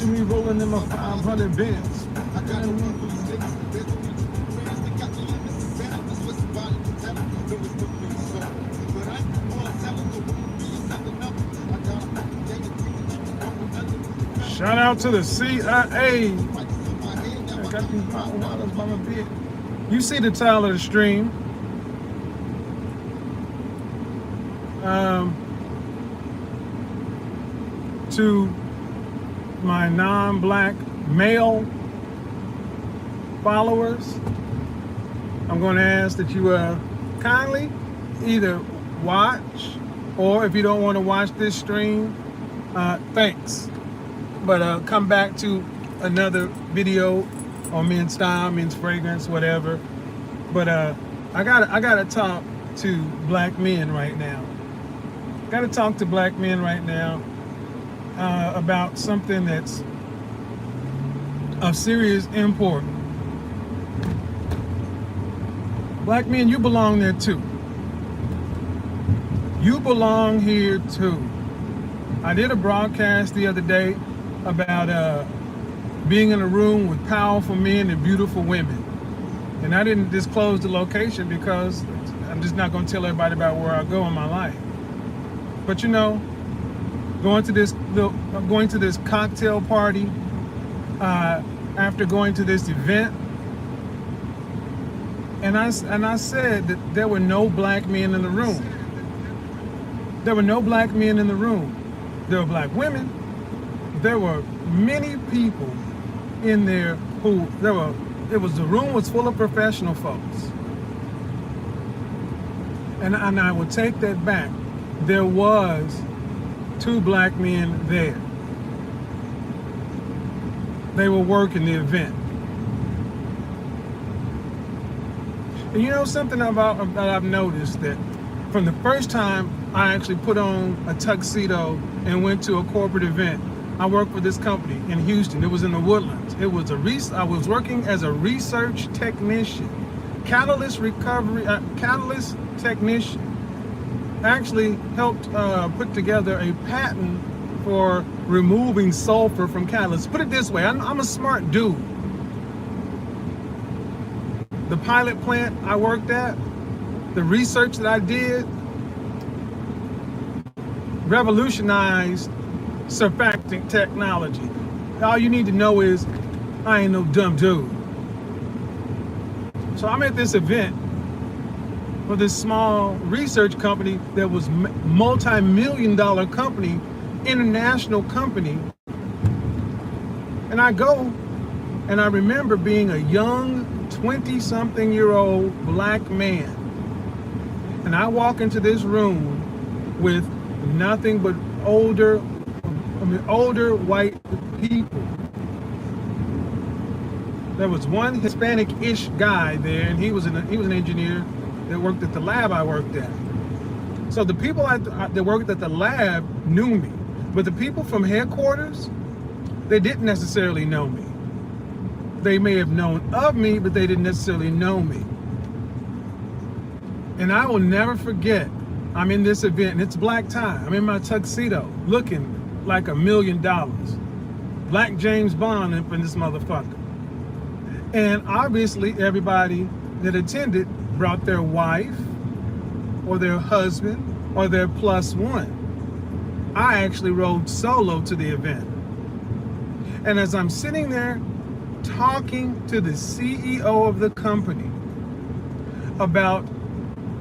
Picture me rolling in my 500 Benz. Shout out to the CIA. I got these bottles by my bed. You see the title of the stream. To my non-black male followers, I'm going to ask that you kindly either watch, or if you don't want to watch this stream, thanks. But come back to another video on men's style, men's fragrance, whatever. But I gotta talk to black men right now. Gotta talk to black men right now about something that's of serious import. Black men, you belong there too. You belong here too. I did a broadcast the other day about being in a room with powerful men and beautiful women. And I didn't disclose the location because I'm just not going to tell everybody about where I go in my life. But you know, going to this cocktail party, after going to this event, and I said that there were no black men in the room. There were no black men in the room. There were black women. There were many people in there the room was full of professional folks. And I will take that back. There was 2 black men there. They were working the event. And you know something that I've noticed, that from the first time I actually put on a tuxedo and went to a corporate event, I worked for this company in Houston. It was in the Woodlands. I was working as a research technician, catalyst technician. Actually helped put together a patent for removing sulfur from catalysts. Put it this way, I'm a smart dude. The pilot plant I worked at, the research that I did, revolutionized surfactant technology. All you need to know is I ain't no dumb dude. So I'm at this event for this small research company that was multi-million-dollar company, international company. And I go, and I remember being a young 20-something-year-old black man. And I walk into this room with nothing but older white people. There was one Hispanic-ish guy there, and he was an engineer that worked at the lab I worked at. So the people that worked at the lab knew me, but the people from headquarters, they didn't necessarily know me. They may have known of me, but they didn't necessarily know me. And I will never forget, I'm in this event, and it's black tie. I'm in my tuxedo, looking like $1 million. Black James Bond up in this motherfucker. And obviously everybody that attended brought their wife or their husband or their +1. I actually rode solo to the event. And as I'm sitting there talking to the CEO of the company about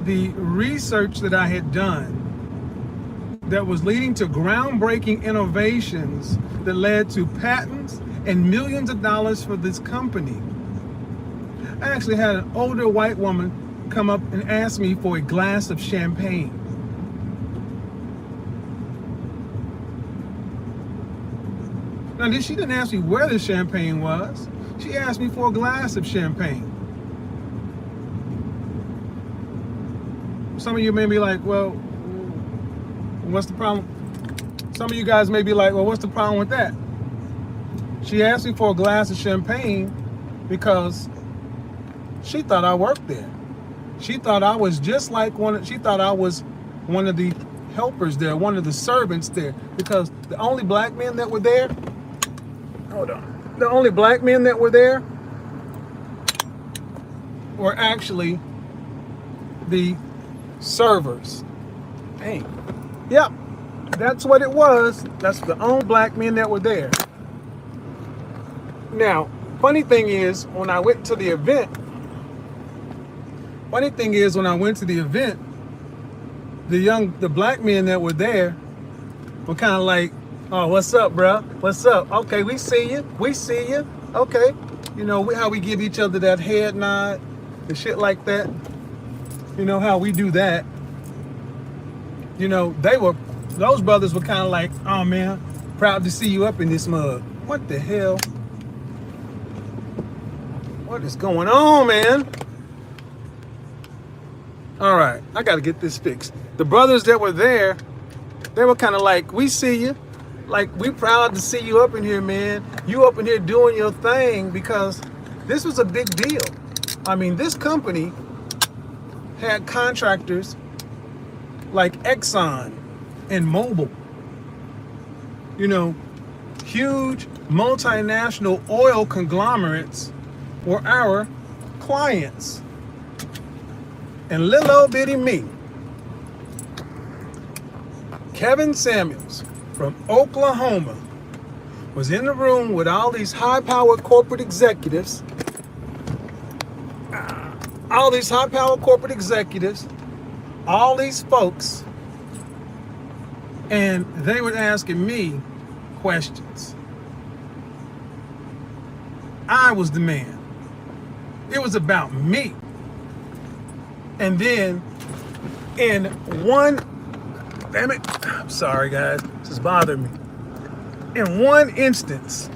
the research that I had done that was leading to groundbreaking innovations that led to patents and millions of dollars for this company, I actually had an older white woman come up and ask me for a glass of champagne. Now, she didn't ask me where the champagne was. She asked me for a glass of champagne. Some of you may be like, well, what's the problem? Some of you guys may be like, well, what's the problem with that? She asked me for a glass of champagne because she thought I worked there. She thought I was just like she thought I was one of the helpers there, one of the servants there, because the only black men that were there hold on. The only black men that were there were actually the servers. Dang. Yep, that's what it was. That's the only black men that were there. Now, funny thing is, when I went to the event, the black men that were there were kind of like, oh, what's up, bro? What's up? Okay, we see you. Okay. You know, how we give each other that head nod and shit like that. You know how we do that. You know, those brothers were kind of like, oh man, proud to see you up in this mug. What the hell? What is going on, man? All right, I got to get this fixed. The brothers that were there, they were kind of like, we see you. Like, we proud to see you up in here, man. You up in here doing your thing, because this was a big deal. I mean, this company had contractors like Exxon and Mobil. You know, huge multinational oil conglomerates were our clients. And little old bitty me, Kevin Samuels from Oklahoma, was in the room with all these high-powered corporate executives, all these folks, and they were asking me questions. I was the man. It was about me. And then damn it, I'm sorry guys, this is bothering me. In one instance,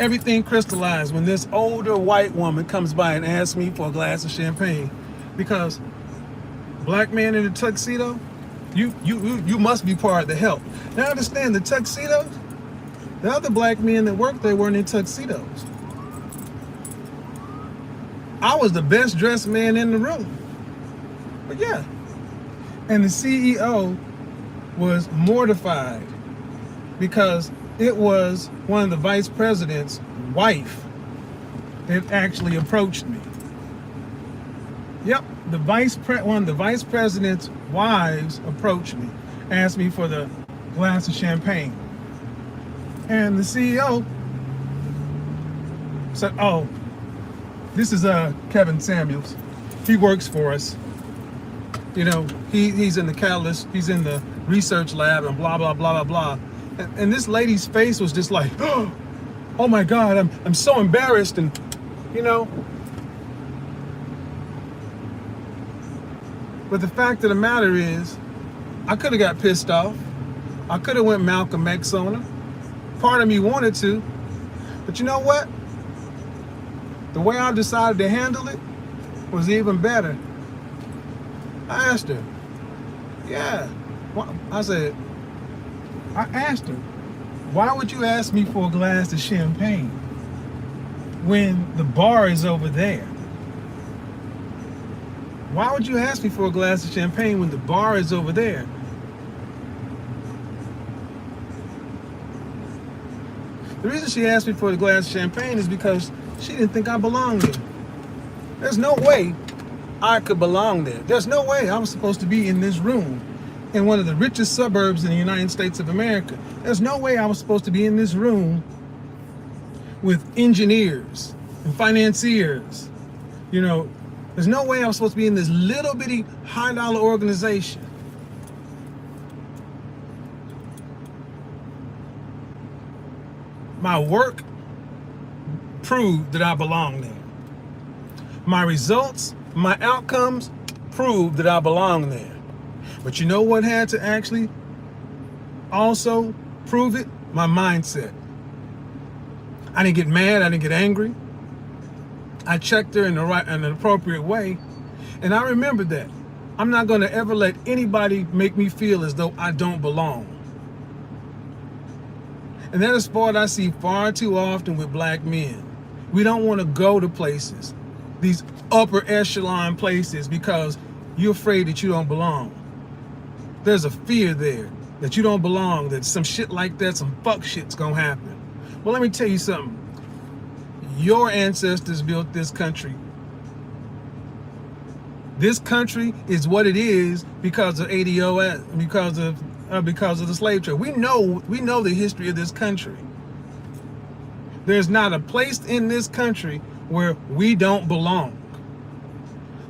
everything crystallized when this older white woman comes by and asks me for a glass of champagne, because black man in a tuxedo, you must be part of the help. Now understand, the tuxedos, the other black men that worked there weren't in tuxedos. I was the best dressed man in the room. But yeah. And the CEO was mortified because it was one of the vice president's wife that actually approached me. Yep, one of the vice president's wives approached me, asked me for the glass of champagne. And the CEO said, oh, this is Kevin Samuels. He works for us. You know, he's in the catalyst, he's in the research lab and blah, blah, blah, blah, blah. And this lady's face was just like, oh my God, I'm so embarrassed. And, you know, but the fact of the matter is, I could have got pissed off. I could have went Malcolm X on her. Part of me wanted to, but you know what? The way I decided to handle it was even better. I asked her, I asked her, why would you ask me for a glass of champagne when the bar is over there? Why would you ask me for a glass of champagne when the bar is over there? The reason she asked me for a glass of champagne is because she didn't think I belonged there. There's no way I could belong there. There's no way I was supposed to be in this room in one of the richest suburbs in the United States of America. There's no way I was supposed to be in this room with engineers and financiers. You know, there's no way I was supposed to be in this little bitty high-dollar organization. My work proved that I belong there. My results, my outcomes proved that I belong there. But you know what had to actually also prove it? My mindset. I didn't get mad, I didn't get angry. I checked her in the appropriate way. And I remembered that. I'm not going to ever let anybody make me feel as though I don't belong. And that is what I see far too often with black men. We don't want to go to places, these upper echelon places, because you're afraid that you don't belong. There's a fear there that you don't belong, that some shit like that, some fuck shit's gonna happen. Well, let me tell you something. Your ancestors built this country. This country is what it is because of ADOS, because of the slave trade. We know the history of this country. There's not a place in this country where we don't belong.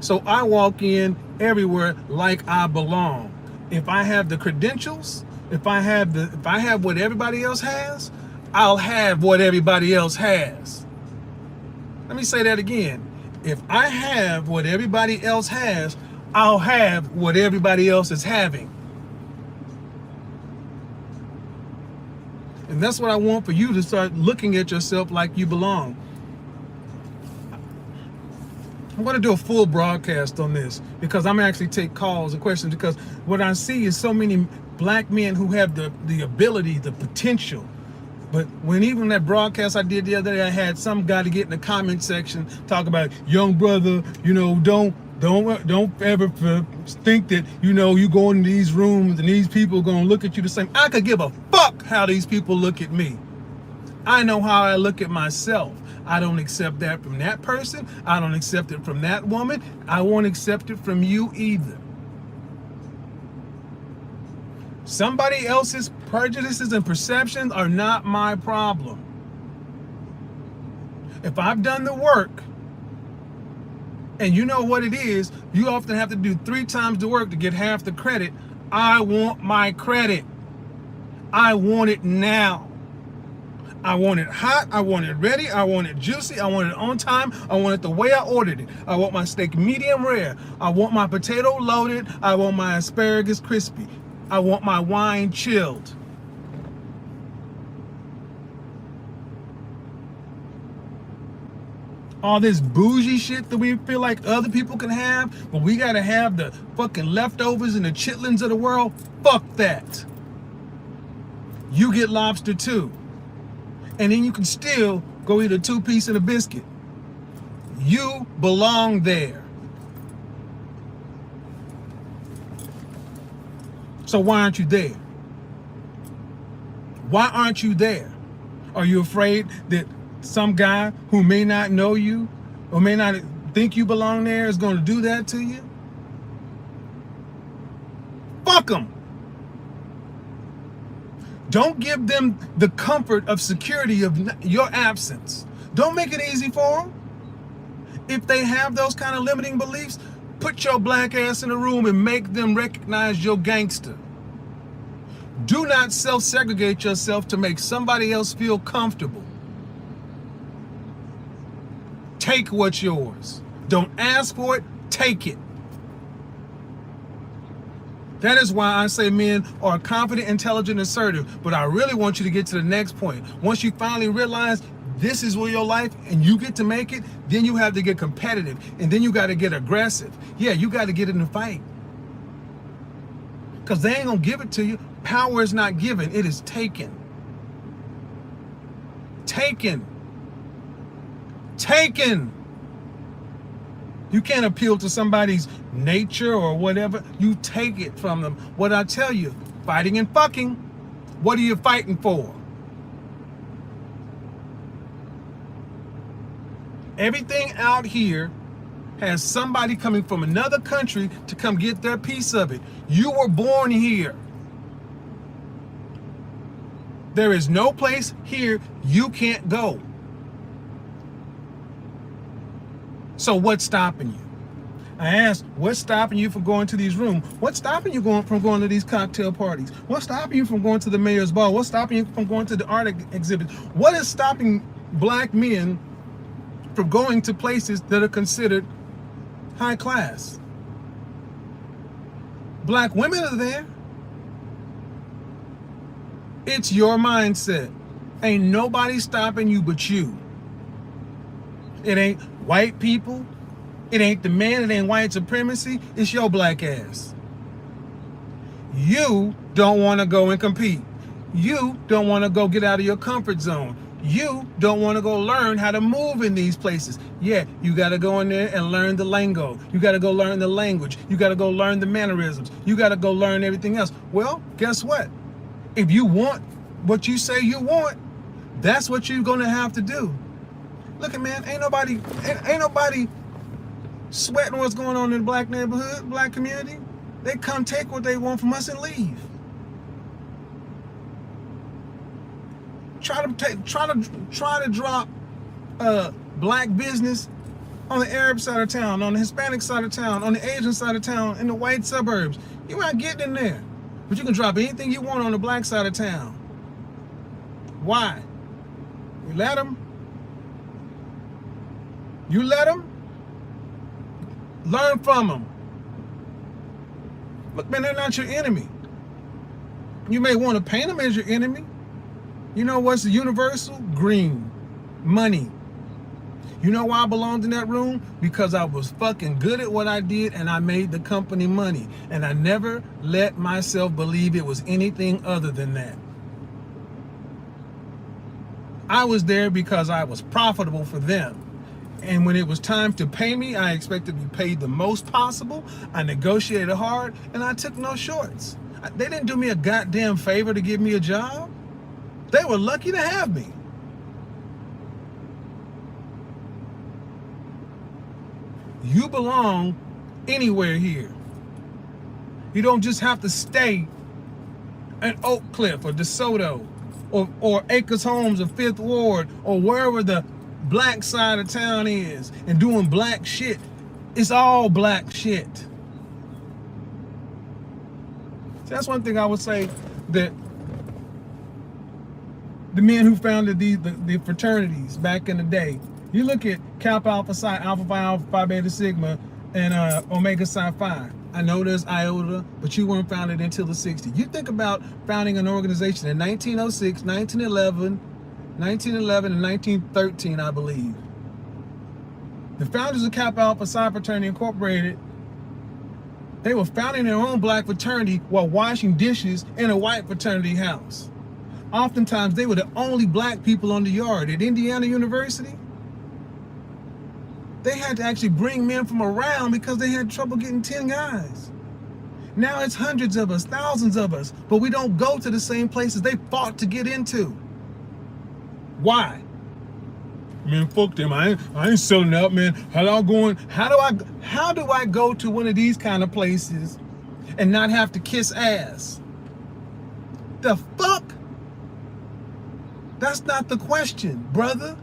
So I walk in everywhere like I belong. If I have the credentials, if I have what everybody else has, I'll have what everybody else has. Let me say that again. If I have what everybody else has, I'll have what everybody else is having. And that's what I want for you to start looking at yourself like you belong. I'm going to do a full broadcast on this because I'm actually take calls and questions, because what I see is so many black men who have the ability, the potential. But when even that broadcast I did the other day, I had some guy to get in the comment section talk about, young brother, don't ever think that, you go into these rooms and these people are going to look at you the same. I could give a fuck how these people look at me. I know how I look at myself. I don't accept that from that person. I don't accept it from that woman. I won't accept it from you either. Somebody else's prejudices and perceptions are not my problem. If I've done the work, and you know what it is, you often have to do 3 times the work to get half the credit. I want my credit. I want it now. I want it hot, I want it ready, I want it juicy, I want it on time, I want it the way I ordered it. I want my steak medium rare. I want my potato loaded. I want my asparagus crispy. I want my wine chilled. All this bougie shit that we feel like other people can have, but we gotta have the fucking leftovers and the chitlins of the world. Fuck that. You get lobster too. And then you can still go eat a 2-piece and a biscuit. You belong there. So why aren't you there? Why aren't you there? Are you afraid that some guy who may not know you or may not think you belong there is going to do that to you? Fuck them. Don't give them the comfort of security of your absence. Don't make it easy for them. If they have those kind of limiting beliefs, put your black ass in a room and make them recognize your gangster. Do not self-segregate yourself to make somebody else feel comfortable. Take what's yours. Don't ask for it, take it. That is why I say men are confident, intelligent, assertive. But I really want you to get to the next point. Once you finally realize this is where your life and you get to make it, then you have to get competitive. And then you got to get aggressive. Yeah, you got to get in the fight. Because they ain't going to give it to you. Power is not given. It is taken. Taken. Taken. You can't appeal to somebody's nature or whatever. You take it from them. What I tell you, fighting and fucking, what are you fighting for? Everything out here has somebody coming from another country to come get their piece of it. You were born here. There is no place here you can't go. So what's stopping you? I asked, what's stopping you from going to these rooms? What's stopping you from going to these cocktail parties? What's stopping you from going to the mayor's ball? What's stopping you from going to the art exhibit? What is stopping black men from going to places that are considered high class? Black women are there. It's your mindset. Ain't nobody stopping you but you. It ain't white people. It ain't the man. It ain't white supremacy. It's your black ass. You don't want to go and compete. You don't want to go get out of your comfort zone. You don't want to go learn how to move in these places. Yeah, you got to go in there and learn the lingo. You got to go learn the language. You got to go learn the mannerisms. You got to go learn everything else. Well, guess what? If you want what you say you want, That's what you're gonna have to do. Look at, man, ain't nobody sweating what's going on in the black neighborhood, black community. They come take what they want from us and leave. Try to drop black business on the Arab side of town, on the Hispanic side of town, on the Asian side of town, in the white suburbs. You ain't getting in there. But you can drop anything you want on the black side of town. Why? You let them. You let them. Learn from them. Look, man, they're not your enemy. You may want to paint them as your enemy. You know what's universal? Green. Money. You know why I belonged in that room? Because I was fucking good at what I did and I made the company money. And I never let myself believe it was anything other than that. I was there because I was profitable for them. And when it was time to pay me, I expected to be paid the most possible. I negotiated hard and I took no shorts. They didn't do me a goddamn favor to give me a job. They were lucky to have me. You belong anywhere here. You don't just have to stay in Oak Cliff or DeSoto or Acres Homes or Fifth Ward or wherever the black side of town is and doing black shit. It's all black shit. So that's one thing I would say, that the men who founded the fraternities back in the day. You look at Kappa Alpha Psi, Alpha Phi Alpha Phi Beta Sigma, and Omega Psi Phi. I know there's Iota, but you weren't founded until the 60s. You think about founding an organization in 1906, 1911, and 1913, I believe. The founders of Kappa Alpha Psi Fraternity Incorporated, they were founding their own black fraternity while washing dishes in a white fraternity house. Oftentimes, they were the only black people on the yard. At Indiana University, they had to actually bring men from around because they had trouble getting 10 guys. Now it's hundreds of us, thousands of us, but we don't go to the same places they fought to get into. Why? Man, fuck them. I ain't selling out, man. How do I go to one of these kind of places and not have to kiss ass? The fuck? That's not the question, brother.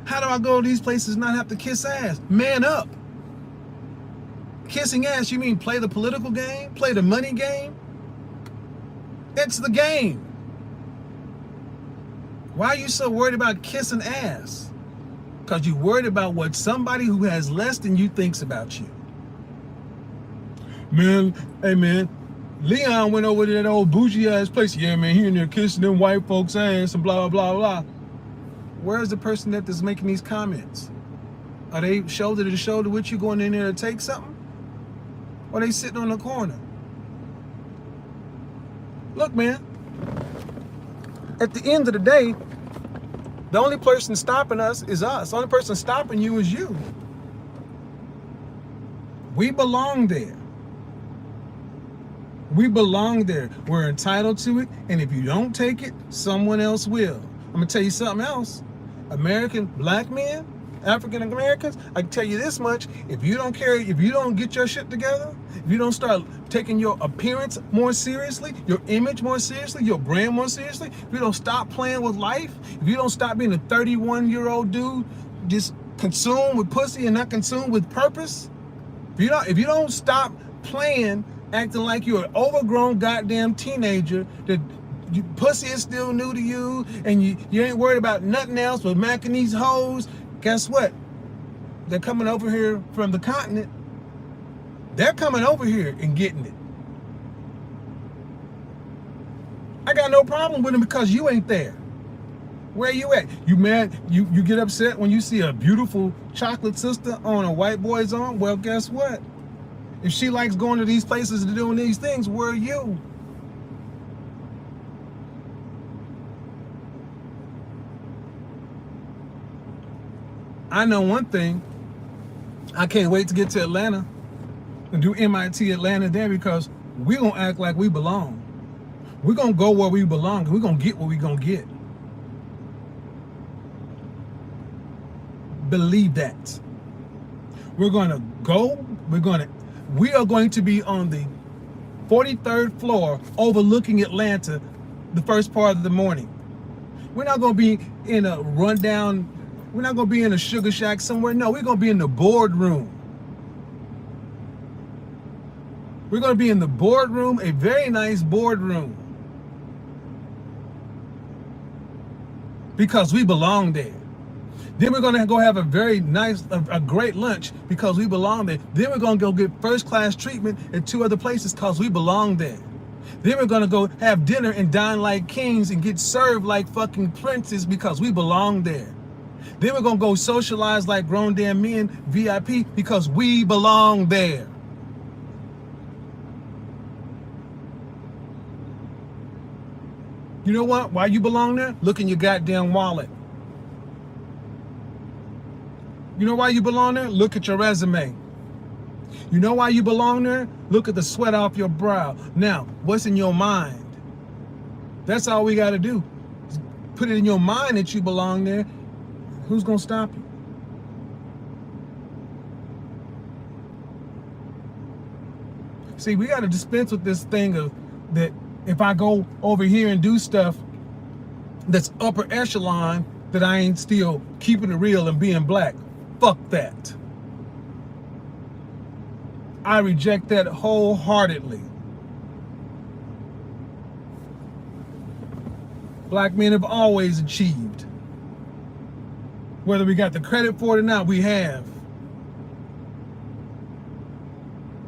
How do I go to these places and not have to kiss ass? Man up. Kissing ass, you mean play the political game? Play the money game? It's the game. Why are you so worried about kissing ass? Because you're worried about what somebody who has less than you thinks about you. Man, hey man, Leon went over to that old bougie ass place. Yeah, man, he in there kissing them white folks' ass and blah, blah, blah. Where's the person that's making these comments? Are they shoulder to shoulder with you going in there to take something? Or are they sitting on the corner? Look, man, at the end of the day, the only person stopping us is us. The only person stopping you is you. We belong there. We belong there. We're entitled to it. And if you don't take it, someone else will. I'm going to tell you something else. American black men, African Americans, I can tell you this much. If you don't get your shit together, if you don't start taking your appearance more seriously, your image more seriously, your brand more seriously, if you don't stop playing with life, if you don't stop being a 31-year-old dude just consumed with pussy and not consumed with purpose, if you don't stop playing, acting like you're an overgrown goddamn teenager that pussy is still new to you and you ain't worried about nothing else but macking these hoes, guess what? They're coming over here from the continent. They're coming over here and getting it. I got no problem with them because you ain't there. Where you at? You mad? You get upset when you see a beautiful chocolate sister on a white boy's arm? Well, guess what? If she likes going to these places and doing these things, where are you? I know one thing. I can't wait to get to Atlanta and do MIT Atlanta there because we're going to act like we belong. We're going to go where we belong. We're going to get what we're going to get. believe that. We are going to be on the 43rd floor overlooking Atlanta the first part of the morning. We're not going to be in a rundown, we're not going to be in a sugar shack somewhere. No, we're going to be in the boardroom. We're going to be in the boardroom, a very nice boardroom. Because we belong there. Then we're going to go have a very nice, a great lunch because we belong there. Then we're going to go get first class treatment at 2 other places because we belong there. Then we're going to go have dinner and dine like kings and get served like fucking princes because we belong there. Then we're going to go socialize like grown damn men, VIP, because we belong there. You know what? Why you belong there? Look in your goddamn wallet. You know why you belong there? Look at your resume. You know why you belong there? Look at the sweat off your brow. Now, what's in your mind? That's all we got to do. Put it in your mind that you belong there. Who's going to stop you? See, we got to dispense with this thing of that if I go over here and do stuff that's upper echelon, that I ain't still keeping it real and being black. Fuck that. I reject that wholeheartedly. Black men have always achieved. Whether we got the credit for it or not, we have.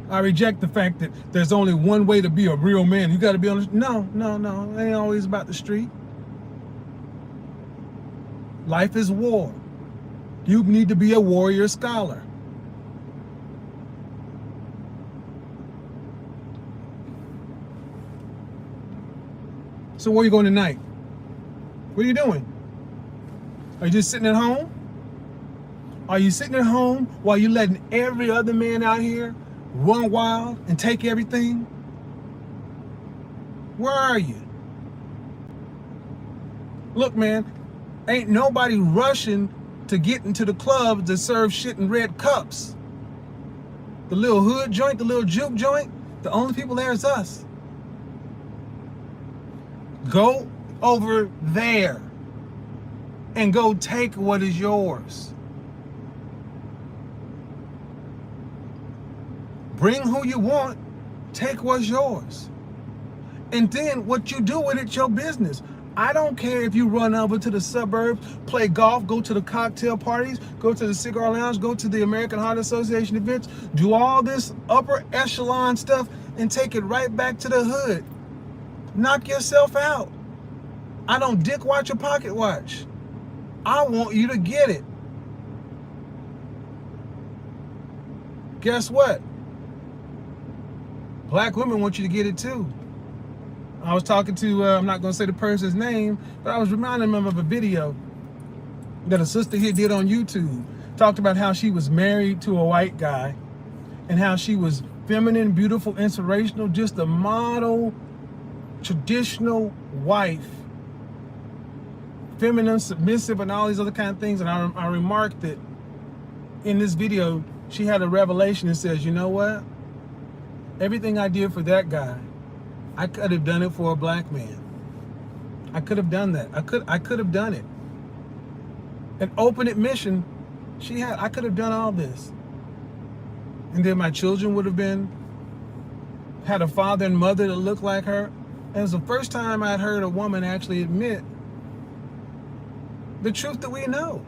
I reject the fact that there's only one way to be a real man. You got to be on the... No. It ain't always about the street. Life is war. You need to be a warrior scholar. So where are you going tonight? What are you doing? Are you just sitting at home? Are you sitting at home while you're letting every other man out here run wild and take everything? Where are you? Look, man, ain't nobody rushing to get into the clubs that serve shit in red cups. The little hood joint, the little juke joint, the only people there is us. Go over there and go take what is yours. Bring who you want, take what's yours. And then what you do with it's your business. I don't care if you run over to the suburbs, play golf, go to the cocktail parties, go to the cigar lounge, go to the American Heart Association events, do all this upper echelon stuff and take it right back to the hood. Knock yourself out. I don't dick watch or pocket watch. I want you to get it. Guess what? Black women want you to get it too. I was talking to, I'm not going to say the person's name, but I was reminding them of a video that a sister here did on YouTube. Talked about how she was married to a white guy and how she was feminine, beautiful, inspirational, just a model, traditional wife. Feminine, submissive, and all these other kind of things. And I remarked that in this video, she had a revelation that says, you know what? Everything I did for that guy, I could have done it for a black man. I could have done that. I could have done it. An open admission, I could have done all this. And then my children would have had a father and mother that looked like her. And it was the first time I'd heard a woman actually admit the truth that we know.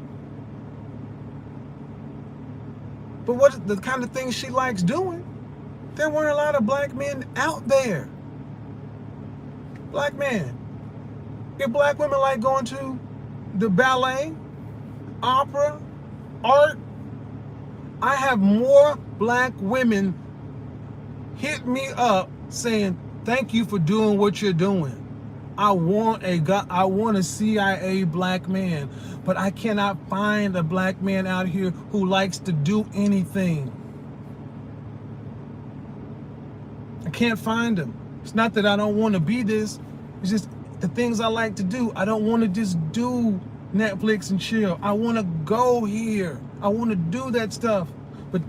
But what the kind of things she likes doing, there weren't a lot of black men out there. Black men. If black women like going to the ballet, opera, art, I have more black women hit me up saying, thank you for doing what you're doing. I want a CIA black man, but I cannot find a black man out here who likes to do anything. I can't find him. It's not that I don't want to be this. It's just the things I like to do. I don't want to just do Netflix and chill. I want to go here. I want to do that stuff. But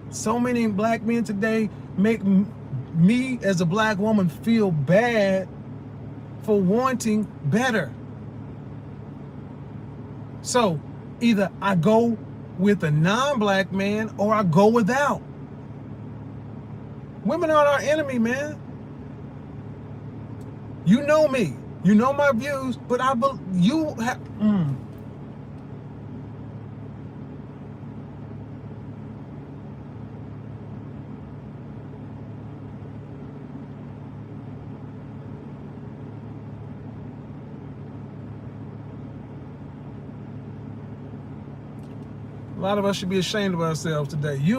so many black men today make me as a black woman feel bad for wanting better. So either I go with a non-black man or I go without. Women aren't our enemy, man. You know me. You know my views, but you have. A lot of us should be ashamed of ourselves today. They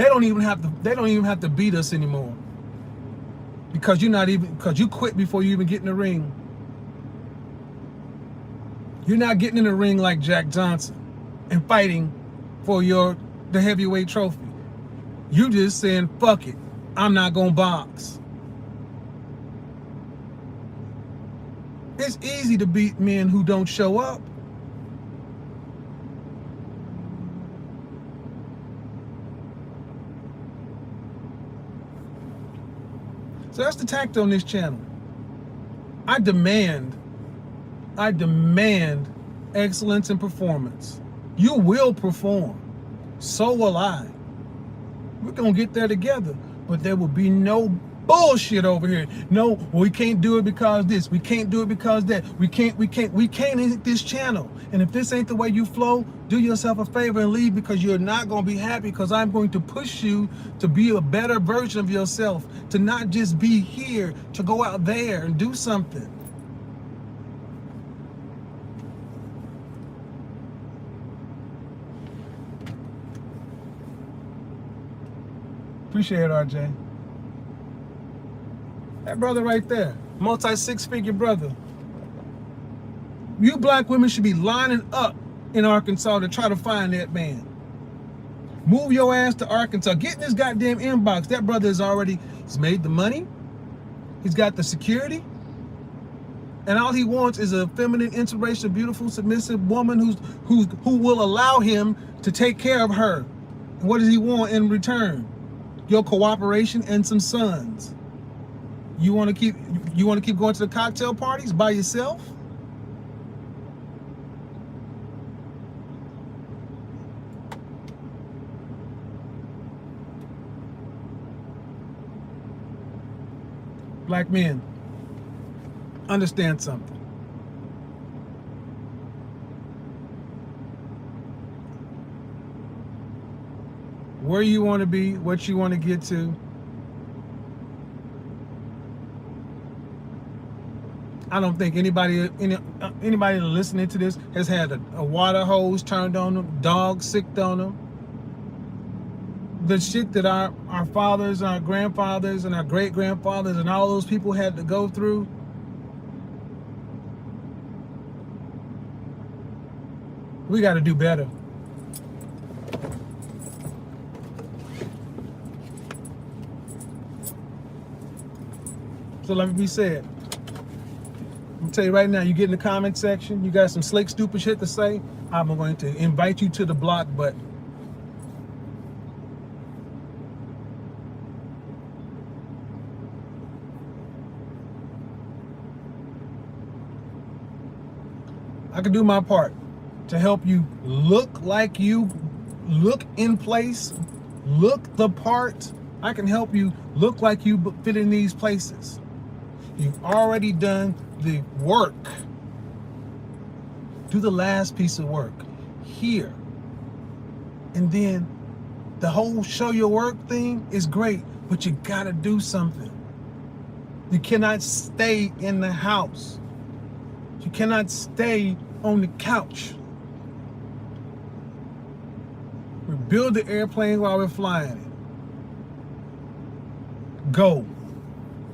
don't even have to beat us anymore. Because you quit before you even get in the ring. You're not getting in the ring like Jack Johnson and fighting for the heavyweight trophy. You just saying, fuck it, I'm not gonna box. It's easy to beat men who don't show up. So that's the tact on this channel. I demand excellence in performance. You will perform. So will I. We're going to get there together. But there will be no bullshit over here. No, we can't do it because this. We can't do it because that. We can't hit this channel. And if this ain't the way you flow, do yourself a favor and leave, because you're not going to be happy, because I'm going to push you to be a better version of yourself, to not just be here, to go out there and do something. Appreciate it, RJ. That brother right there, multi-six-figure brother. You black women should be lining up in Arkansas to try to find that man. Move your ass to Arkansas. Get in this goddamn inbox. That brother he's made the money. He's got the security. And all he wants is a feminine, inspirational, beautiful, submissive woman who will allow him to take care of her. And what does he want in return? Your cooperation and some sons. You want to keep going to the cocktail parties by yourself? Black men, understand something. Where you want to be, what you want to get to. I don't think anybody listening to this has had a water hose turned on them, dogs sicked on them. The shit that our fathers, our grandfathers, and our great-grandfathers and all those people had to go through. We got to do better. So let me be said. I'm gonna tell you right now, you get in the comment section, you got some slick, stupid shit to say, I'm going to invite you to the block button. I can do my part to help you look in place, look the part. I can help you look like you fit in these places. You've already done the work. Do the last piece of work here. And then the whole show your work thing is great, but you gotta do something. You cannot stay in the house. You cannot stay on the couch. We build the airplane while we're flying it. Go.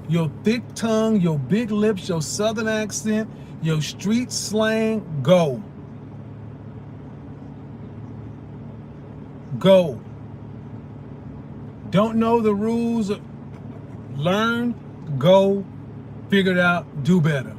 Your thick tongue, your big lips, your southern accent, your street slang, go. Go. Don't know the rules, learn, go, figure it out, do better.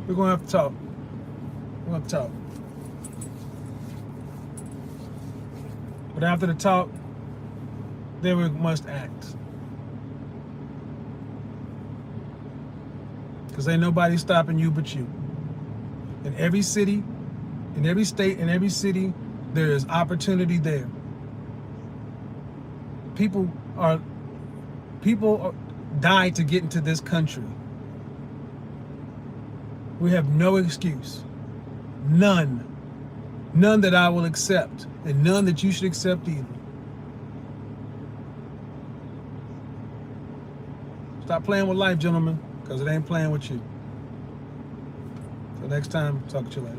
We're gonna have to talk. We're gonna talk. But after the talk, then we must act. Because ain't nobody stopping you but you. In every city, in every state, in every city, there is opportunity there. People died to get into this country. We have no excuse. None. None that I will accept, and none that you should accept either. Stop playing with life, gentlemen, because it ain't playing with you. Till next time, talk to you later.